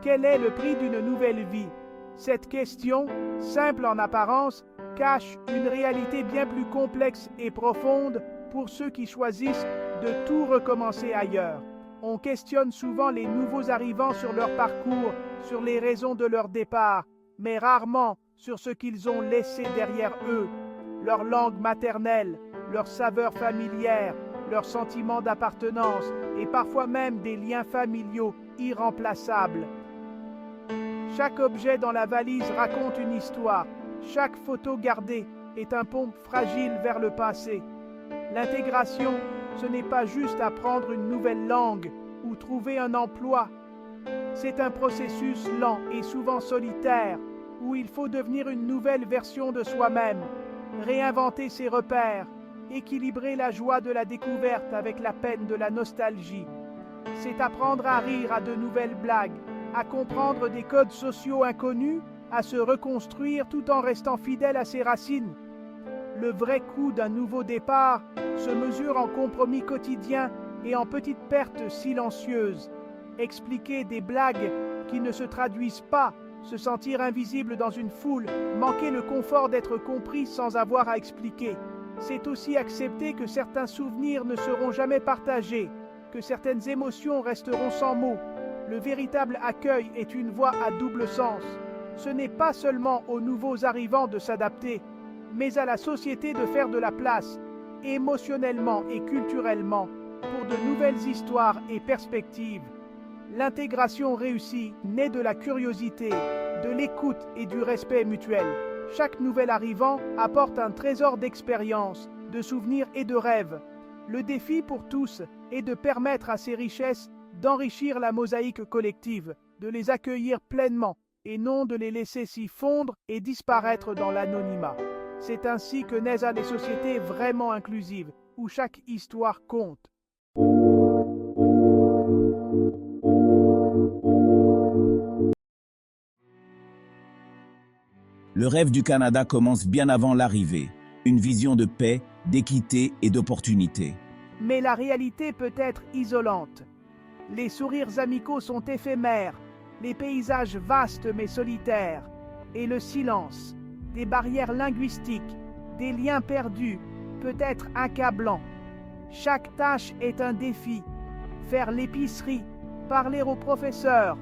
Quel est le prix d'une nouvelle vie? Cette question, simple en apparence, cache une réalité bien plus complexe et profonde pour ceux qui choisissent de tout recommencer ailleurs. On questionne souvent les nouveaux arrivants sur leur parcours, sur les raisons de leur départ, mais rarement sur ce qu'ils ont laissé derrière eux, leur langue maternelle, leurs saveurs familières, leurs sentiments d'appartenance et parfois même des liens familiaux irremplaçables. Chaque objet dans la valise raconte une histoire. Chaque photo gardée est un pont fragile vers le passé. L'intégration, ce n'est pas juste apprendre une nouvelle langue ou trouver un emploi. C'est un processus lent et souvent solitaire où il faut devenir une nouvelle version de soi-même, réinventer ses repères, équilibrer la joie de la découverte avec la peine de la nostalgie. C'est apprendre à rire à de nouvelles blagues, à comprendre des codes sociaux inconnus, à se reconstruire tout en restant fidèle à ses racines. Le vrai coût d'un nouveau départ se mesure en compromis quotidiens et en petites pertes silencieuses. Expliquer des blagues qui ne se traduisent pas, se sentir invisible dans une foule, manquer le confort d'être compris sans avoir à expliquer. C'est aussi accepter que certains souvenirs ne seront jamais partagés, que certaines émotions resteront sans mots. Le véritable accueil est une voie à double sens. Ce n'est pas seulement aux nouveaux arrivants de s'adapter, mais à la société de faire de la place, émotionnellement et culturellement, pour de nouvelles histoires et perspectives. L'intégration réussie naît de la curiosité, de l'écoute et du respect mutuel. Chaque nouvel arrivant apporte un trésor d'expériences, de souvenirs et de rêves. Le défi pour tous est de permettre à ces richesses d'enrichir la mosaïque collective, de les accueillir pleinement et non de les laisser s'y fondre et disparaître dans l'anonymat. C'est ainsi que naissent des sociétés vraiment inclusives, où chaque histoire compte. Le rêve du Canada commence bien avant l'arrivée. Une vision de paix, d'équité et d'opportunité. Mais la réalité peut être isolante. Les sourires amicaux sont éphémères, les paysages vastes mais solitaires, et le silence, des barrières linguistiques, des liens perdus, peut être accablant. Chaque tâche est un défi. Faire l'épicerie, parler au professeur,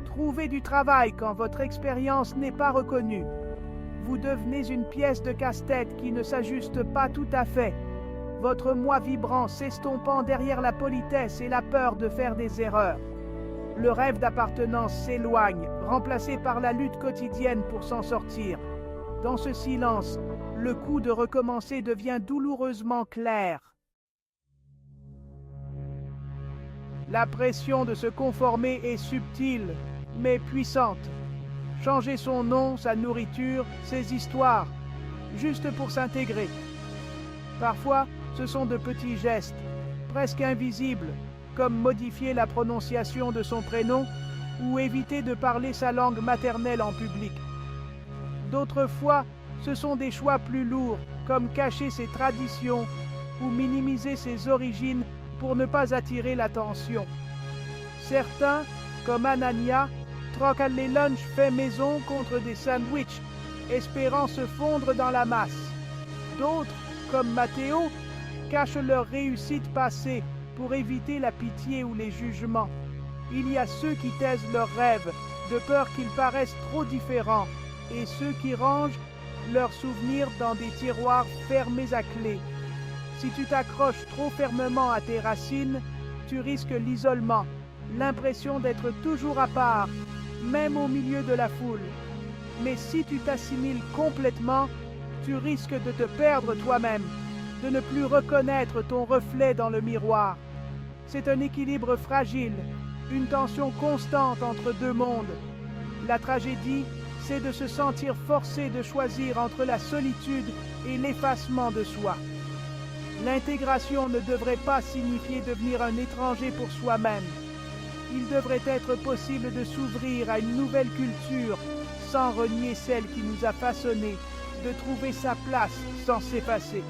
trouver du travail quand votre expérience n'est pas reconnue. Vous devenez une pièce de casse-tête qui ne s'ajuste pas tout à fait. Votre moi vibrant s'estompant derrière la politesse et la peur de faire des erreurs. Le rêve d'appartenance s'éloigne, remplacé par la lutte quotidienne pour s'en sortir. Dans ce silence, le coup de recommencer devient douloureusement clair. La pression de se conformer est subtile, mais puissante. Changer son nom, sa nourriture, ses histoires, juste pour s'intégrer. Parfois, ce sont de petits gestes, presque invisibles, comme modifier la prononciation de son prénom ou éviter de parler sa langue maternelle en public. D'autres fois, ce sont des choix plus lourds, comme cacher ses traditions ou minimiser ses origines pour ne pas attirer l'attention. Certains, comme Anania, troquent les lunchs faits maison contre des sandwichs, espérant se fondre dans la masse. D'autres, comme Matteo, cachent leur réussite passée pour éviter la pitié ou les jugements. Il y a ceux qui taisent leurs rêves, de peur qu'ils paraissent trop différents, et ceux qui rangent leurs souvenirs dans des tiroirs fermés à clé. Si tu t'accroches trop fermement à tes racines, tu risques l'isolement, l'impression d'être toujours à part, même au milieu de la foule. Mais si tu t'assimiles complètement, tu risques de te perdre toi-même, de ne plus reconnaître ton reflet dans le miroir. C'est un équilibre fragile, une tension constante entre deux mondes. La tragédie, c'est de se sentir forcé de choisir entre la solitude et l'effacement de soi. L'intégration ne devrait pas signifier devenir un étranger pour soi-même. Il devrait être possible de s'ouvrir à une nouvelle culture sans renier celle qui nous a façonnés, de trouver sa place sans s'effacer.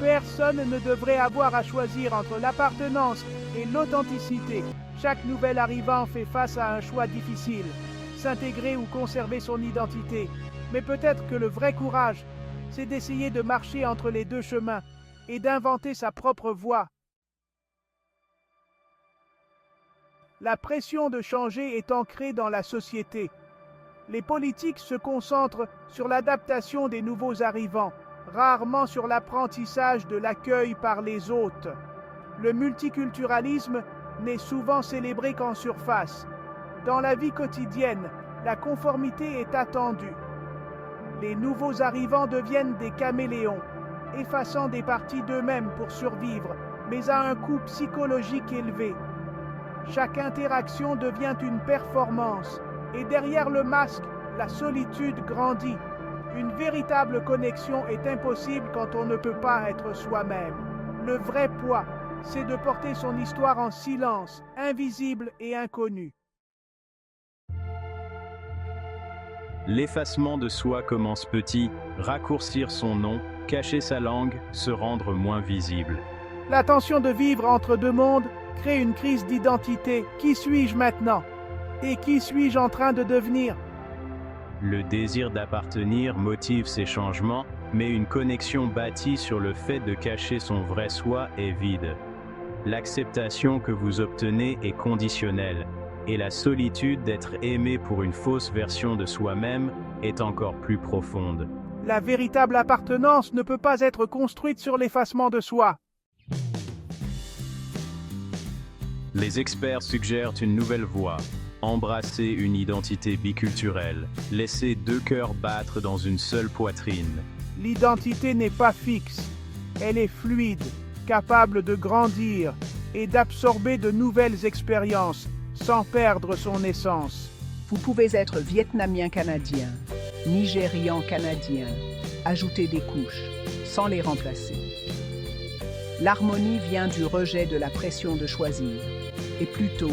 Personne ne devrait avoir à choisir entre l'appartenance et l'authenticité. Chaque nouvel arrivant fait face à un choix difficile, s'intégrer ou conserver son identité. Mais peut-être que le vrai courage, c'est d'essayer de marcher entre les deux chemins et d'inventer sa propre voie. La pression de changer est ancrée dans la société. Les politiques se concentrent sur l'adaptation des nouveaux arrivants, rarement sur l'apprentissage de l'accueil par les hôtes. Le multiculturalisme n'est souvent célébré qu'en surface. Dans la vie quotidienne, la conformité est attendue. Les nouveaux arrivants deviennent des caméléons, effaçant des parties d'eux-mêmes pour survivre, mais à un coût psychologique élevé. Chaque interaction devient une performance, et derrière le masque, la solitude grandit. Une véritable connexion est impossible quand on ne peut pas être soi-même. Le vrai poids, c'est de porter son histoire en silence, invisible et inconnu. L'effacement de soi commence petit, raccourcir son nom, cacher sa langue, se rendre moins visible. La tension de vivre entre deux mondes crée une crise d'identité. Qui suis-je maintenant? Et qui suis-je en train de devenir? Le désir d'appartenir motive ces changements, mais une connexion bâtie sur le fait de cacher son vrai soi est vide. L'acceptation que vous obtenez est conditionnelle, et la solitude d'être aimé pour une fausse version de soi-même est encore plus profonde. La véritable appartenance ne peut pas être construite sur l'effacement de soi. Les experts suggèrent une nouvelle voie. Embrasser une identité biculturelle, laisser deux cœurs battre dans une seule poitrine. L'identité n'est pas fixe, elle est fluide, capable de grandir et d'absorber de nouvelles expériences sans perdre son essence. Vous pouvez être vietnamien-canadien, nigérian-canadien, ajouter des couches, sans les remplacer. L'harmonie vient du rejet de la pression de choisir, et plutôt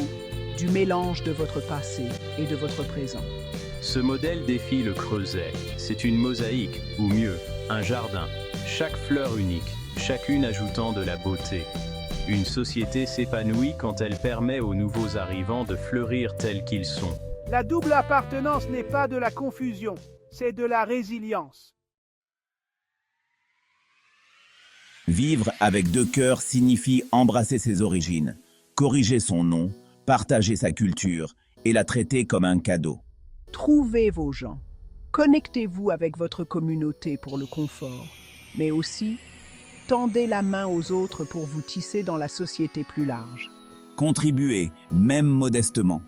du mélange de votre passé et de votre présent. Ce modèle défie le creuset. C'est une mosaïque, ou mieux, un jardin. Chaque fleur unique, chacune ajoutant de la beauté. Une société s'épanouit quand elle permet aux nouveaux arrivants de fleurir tels qu'ils sont. La double appartenance n'est pas de la confusion, c'est de la résilience. Vivre avec deux cœurs signifie embrasser ses origines, corriger son nom, partager sa culture et la traiter comme un cadeau. Trouvez vos gens. Connectez-vous avec votre communauté pour le confort, mais aussi tendez la main aux autres pour vous tisser dans la société plus large. Contribuez, même modestement.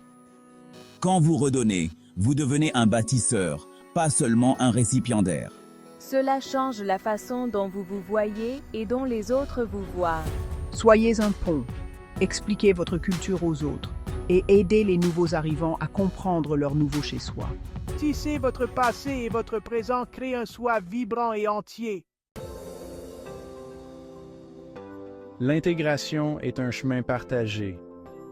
Quand vous redonnez, vous devenez un bâtisseur, pas seulement un récipiendaire. Cela change la façon dont vous vous voyez et dont les autres vous voient. Soyez un pont. Expliquez votre culture aux autres et aidez les nouveaux arrivants à comprendre leur nouveau chez-soi. Tisser votre passé et votre présent crée un soi vibrant et entier. L'intégration est un chemin partagé.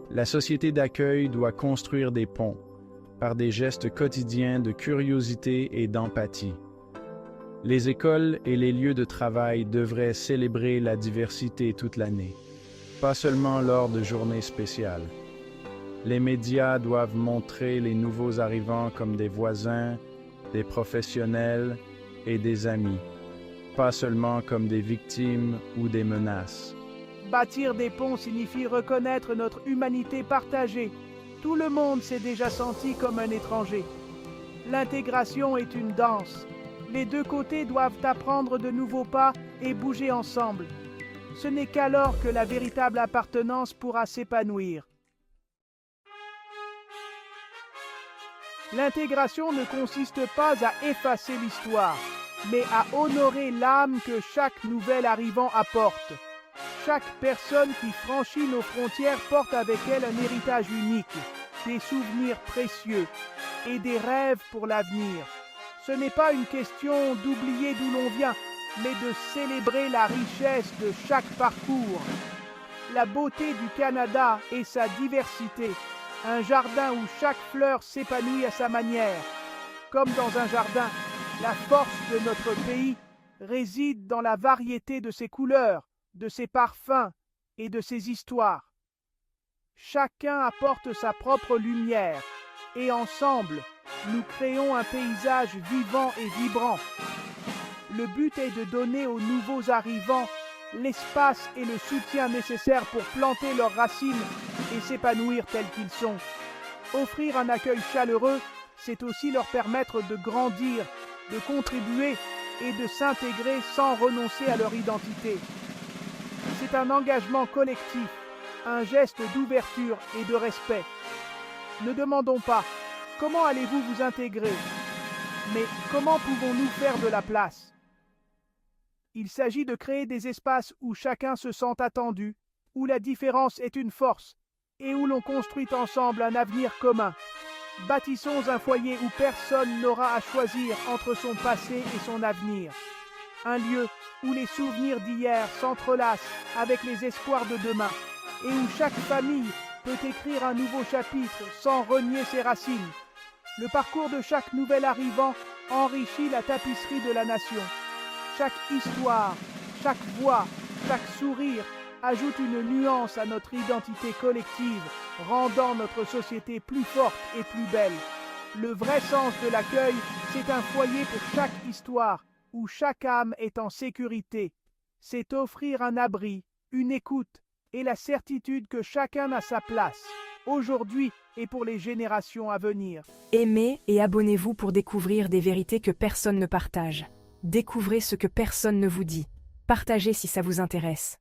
La société d'accueil doit construire des ponts par des gestes quotidiens de curiosité et d'empathie. Les écoles et les lieux de travail devraient célébrer la diversité toute l'année, pas seulement lors de journées spéciales. Les médias doivent montrer les nouveaux arrivants comme des voisins, des professionnels et des amis, pas seulement comme des victimes ou des menaces. Bâtir des ponts signifie reconnaître notre humanité partagée. Tout le monde s'est déjà senti comme un étranger. L'intégration est une danse. Les deux côtés doivent apprendre de nouveaux pas et bouger ensemble. Ce n'est qu'alors que la véritable appartenance pourra s'épanouir. L'intégration ne consiste pas à effacer l'histoire, mais à honorer l'âme que chaque nouvel arrivant apporte. Chaque personne qui franchit nos frontières porte avec elle un héritage unique, des souvenirs précieux et des rêves pour l'avenir. Ce n'est pas une question d'oublier d'où l'on vient, mais de célébrer la richesse de chaque parcours. La beauté du Canada et sa diversité, un jardin où chaque fleur s'épanouit à sa manière. Comme dans un jardin, la force de notre pays réside dans la variété de ses couleurs, de ses parfums et de ses histoires. Chacun apporte sa propre lumière et ensemble, nous créons un paysage vivant et vibrant. Le but est de donner aux nouveaux arrivants l'espace et le soutien nécessaires pour planter leurs racines et s'épanouir tels qu'ils sont. Offrir un accueil chaleureux, c'est aussi leur permettre de grandir, de contribuer et de s'intégrer sans renoncer à leur identité. C'est un engagement collectif, un geste d'ouverture et de respect. Ne demandons pas « Comment allez-vous vous intégrer ?» mais « Comment pouvons-nous faire de la place ?» Il s'agit de créer des espaces où chacun se sent attendu, où la différence est une force et où l'on construit ensemble un avenir commun. Bâtissons un foyer où personne n'aura à choisir entre son passé et son avenir. Un lieu où les souvenirs d'hier s'entrelacent avec les espoirs de demain et où chaque famille peut écrire un nouveau chapitre sans renier ses racines. Le parcours de chaque nouvel arrivant enrichit la tapisserie de la nation. Chaque histoire, chaque voix, chaque sourire ajoute une nuance à notre identité collective, rendant notre société plus forte et plus belle. Le vrai sens de l'accueil, c'est un foyer pour chaque histoire, où chaque âme est en sécurité. C'est offrir un abri, une écoute et la certitude que chacun a sa place, aujourd'hui et pour les générations à venir. Aimez et abonnez-vous pour découvrir des vérités que personne ne partage. Découvrez ce que personne ne vous dit. Partagez si ça vous intéresse.